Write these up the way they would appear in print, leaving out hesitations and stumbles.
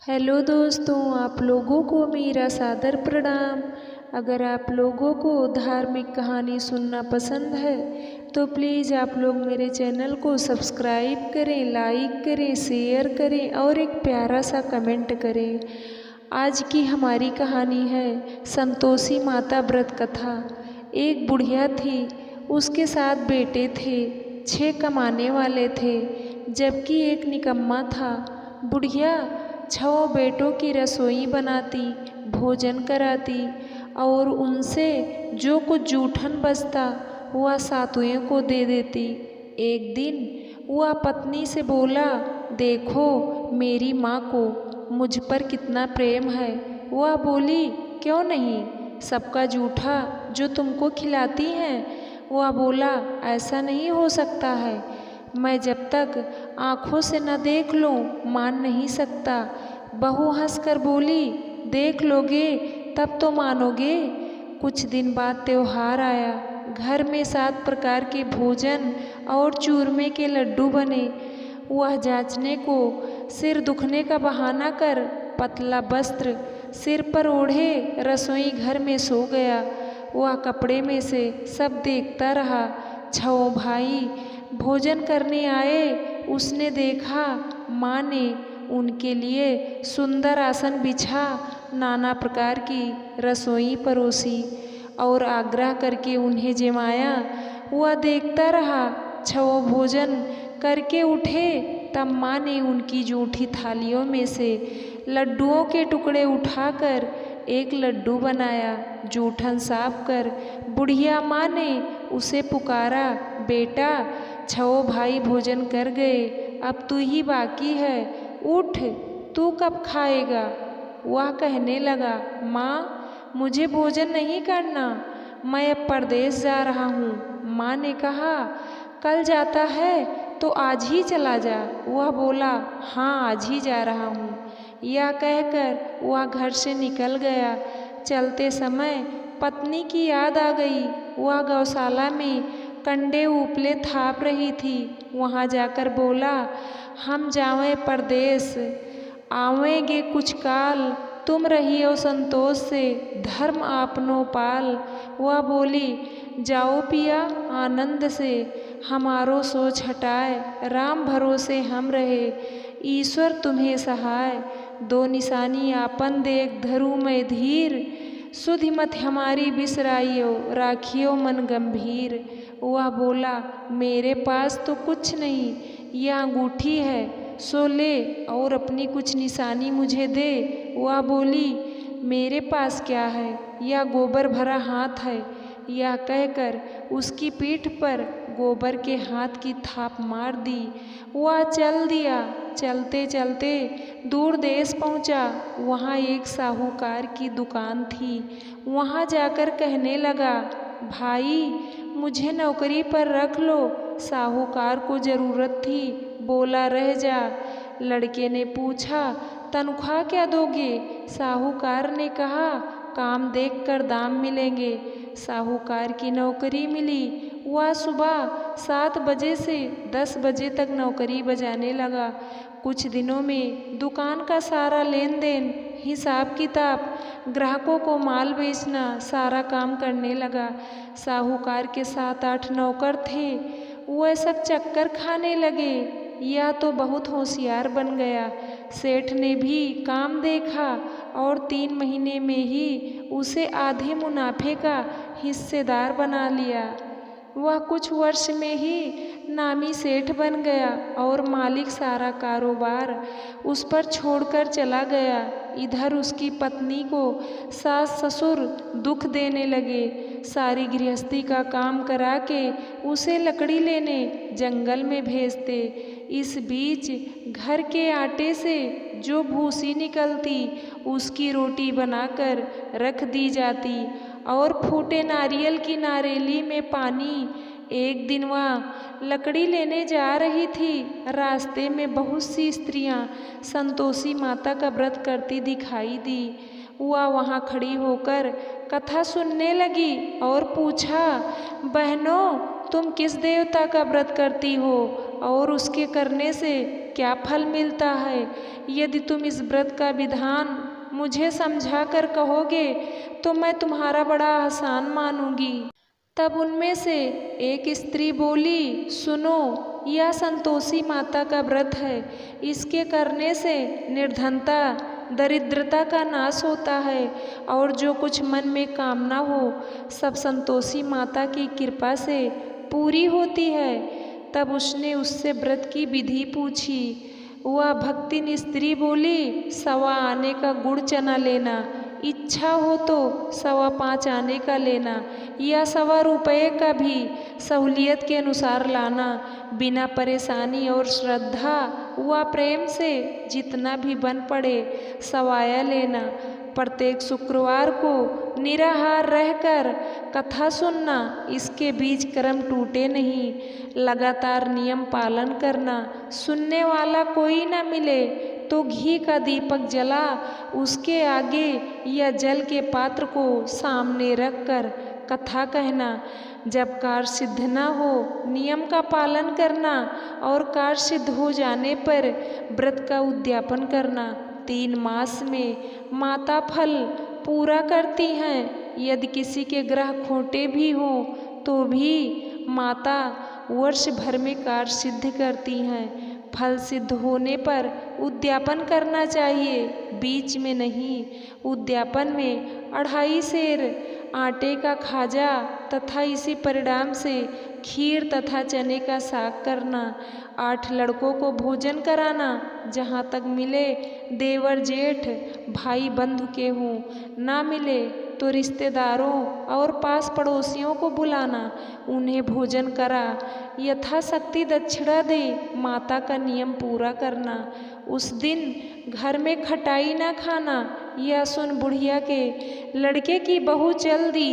Hello दोस्तों, आप लोगों को मेरा सादर प्रणाम। अगर आप लोगों को धार्मिक कहानी सुनना पसंद है तो प्लीज़ आप लोग मेरे चैनल को सब्सक्राइब करें, लाइक करें, शेयर करें और एक प्यारा सा कमेंट करें। आज की हमारी कहानी है संतोषी माता व्रत कथा। एक बुढ़िया थी, उसके 7 बेटे थे, 6 कमाने वाले थे जबकि एक निकम्मा था। बुढ़िया 6 बेटों की रसोई बनाती, भोजन कराती और उनसे जो कुछ जूठन बचता वह सातुओं को दे देती। एक दिन वह पत्नी से बोला, देखो मेरी माँ को मुझ पर कितना प्रेम है। वह बोली, क्यों नहीं, सबका जूठा जो तुमको खिलाती हैं। वह बोला, ऐसा नहीं हो सकता है, मैं जब तक आँखों से न देख लूँ मान नहीं सकता। बहू हंसकर बोली, देख लोगे तब तो मानोगे। कुछ दिन बाद त्योहार आया। घर में 7 प्रकार के भोजन और चूरमे के लड्डू बने। वह जांचने को सिर दुखने का बहाना कर पतला वस्त्र सिर पर ओढ़े रसोई घर में सो गया। वह कपड़े में से सब देखता रहा। 6 भाई भोजन करने आए। उसने देखा माँ ने उनके लिए सुंदर आसन बिछा नाना प्रकार की रसोई परोसी और आग्रह करके उन्हें जमाया। वह देखता रहा। 6 भोजन करके उठे तब माँ ने उनकी जूठी थालियों में से लड्डुओं के टुकड़े उठाकर एक लड्डू बनाया। जूठन साफ कर बुढ़िया माँ ने उसे पुकारा, बेटा 6 भाई भोजन कर गए, अब तू ही बाकी है, उठ, तू कब खाएगा। वह कहने लगा, माँ मुझे भोजन नहीं करना, मैं अब परदेश जा रहा हूँ। माँ ने कहा, कल जाता है तो आज ही चला जा। वह बोला, हाँ आज ही जा रहा हूँ। यह कहकर वह घर से निकल गया। चलते समय पत्नी की याद आ गई। वह गौशाला में कंडे उपले थाप रही थी। वहाँ जाकर बोला, हम जावें परदेश, आवेंगे कुछ काल, तुम रहियो संतोष से, धर्म आपनो पाल। वह बोली, जाओ पिया आनंद से, हमारो सोच हटाए, राम भरोसे हम रहे, ईश्वर तुम्हें सहाय। 2 निशानी आपन देख धरू मैं धीर, सुधि मत हमारी बिसराइयो, राखियो मन गंभीर। वह बोला, मेरे पास तो कुछ नहीं, यह अंगूठी है, सो ले और अपनी कुछ निशानी मुझे दे। वह बोली, मेरे पास क्या है, यह गोबर भरा हाथ है। यह कहकर उसकी पीठ पर गोबर के हाथ की थाप मार दी। वह चल दिया। चलते चलते दूर देश पहुंचा। वहाँ एक साहूकार की दुकान थी। वहाँ जाकर कहने लगा, भाई मुझे नौकरी पर रख लो, साहूकार को ज़रूरत थी। बोला, रह जा। लड़के ने पूछा, तनख्वाह क्या दोगे। साहूकार ने कहा, काम देखकर दाम मिलेंगे। साहूकार की नौकरी मिली। वह सुबह 7 बजे से 10 बजे तक नौकरी बजाने लगा। कुछ दिनों में दुकान का सारा लेन देन, हिसाब किताब, ग्राहकों को माल बेचना, सारा काम करने लगा। साहूकार के 7-8 नौकर थे। वह सब चक्कर खाने लगे। यह तो बहुत होशियार बन गया। सेठ ने भी काम देखा और 3 महीने में ही उसे आधे मुनाफे का हिस्सेदार बना लिया। वह कुछ वर्ष में ही नामी सेठ बन गया और मालिक सारा कारोबार उस पर छोड़कर चला गया। इधर उसकी पत्नी को सास ससुर दुख देने लगे। सारी गृहस्थी का काम करा के उसे लकड़ी लेने जंगल में भेजते। इस बीच घर के आटे से जो भूसी निकलती उसकी रोटी बनाकर रख दी जाती और फूटे नारियल की नारेली में पानी। एक दिन वह लकड़ी लेने जा रही थी। रास्ते में बहुत सी स्त्रियां संतोषी माता का व्रत करती दिखाई दी। वह वहाँ खड़ी होकर कथा सुनने लगी और पूछा, बहनों तुम किस देवता का व्रत करती हो, और उसके करने से क्या फल मिलता है। यदि तुम इस व्रत का विधान मुझे समझा कर कहोगे तो मैं तुम्हारा बड़ा आसान मानूंगी। तब उनमें से एक स्त्री बोली, सुनो, यह संतोषी माता का व्रत है। इसके करने से निर्धनता, दरिद्रता का नाश होता है और जो कुछ मन में कामना हो सब संतोषी माता की कृपा से पूरी होती है। तब उसने उससे व्रत की विधि पूछी। वह भक्तिन स्त्री बोली, 1.25 आने का गुड़ चना लेना, इच्छा हो तो 5.25 आने का लेना या 1.25 रुपये का भी सहूलियत के अनुसार लाना। बिना परेशानी और श्रद्धा व प्रेम से जितना भी बन पड़े सवाया लेना। प्रत्येक शुक्रवार को निराहार रहकर कथा सुनना, इसके बीच कर्म टूटे नहीं। लगातार नियम पालन करना। सुनने वाला कोई न मिले तो घी का दीपक जला उसके आगे या जल के पात्र को सामने रखकर कथा कहना। जब कार्य सिद्ध न हो नियम का पालन करना और कार्य सिद्ध हो जाने पर व्रत का उद्यापन करना। 3 मास में माता फल पूरा करती हैं। यदि किसी के ग्रह खोटे भी हों तो भी माता वर्ष भर में कार्य सिद्ध करती हैं। फल सिद्ध होने पर उद्यापन करना चाहिए, बीच में नहीं। उद्यापन में 2.5 सेर आटे का खाजा तथा इसी परिणाम से खीर तथा चने का साग करना। 8 लड़कों को भोजन कराना। जहाँ तक मिले देवर जेठ भाई बंधु के हों, ना मिले तो रिश्तेदारों और पास पड़ोसियों को बुलाना, उन्हें भोजन करा। यथाशक्ति दक्षिणा दे, माता का नियम पूरा करना। उस दिन घर में खटाई ना खाना। यह सुन बुढ़िया के लड़के की बहू चल दी।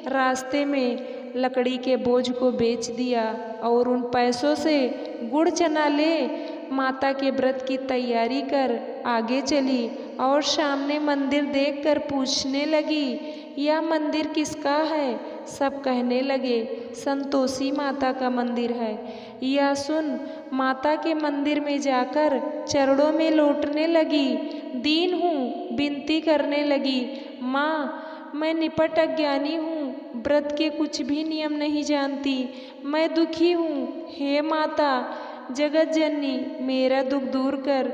रास्ते में लकड़ी के बोझ को बेच दिया और उन पैसों से गुड़ चना ले माता के व्रत की तैयारी कर आगे चली और सामने मंदिर देखकर पूछने लगी, यह मंदिर किसका है? सब कहने लगे, संतोषी माता का मंदिर है। यह सुन माता के मंदिर में जाकर चरणों में लौटने लगी। दीन हूँ, विनती करने लगी, माँ मैं निपट अज्ञानी हूँ, व्रत के कुछ भी नियम नहीं जानती, मैं दुखी हूँ। हे माता जगत जननी, मेरा दुख दूर कर,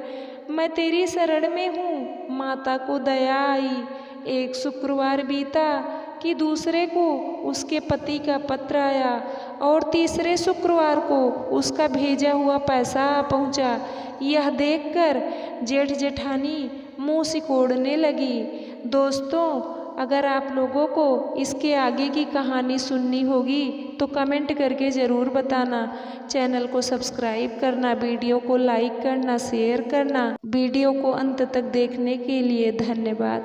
मैं तेरी शरण में हूँ। माता को दया आई। एक शुक्रवार बीता कि दूसरे को उसके पति का पत्र आया और तीसरे शुक्रवार को उसका भेजा हुआ पैसा आ पहुँचा। यह देखकर जेठ जेठानी मुँह सिकोड़ने लगी। दोस्तों, अगर आप लोगों को इसके आगे की कहानी सुननी होगी तो कमेंट करके ज़रूर बताना। चैनल को सब्सक्राइब करना, वीडियो को लाइक करना, शेयर करना। वीडियो को अंत तक देखने के लिए धन्यवाद।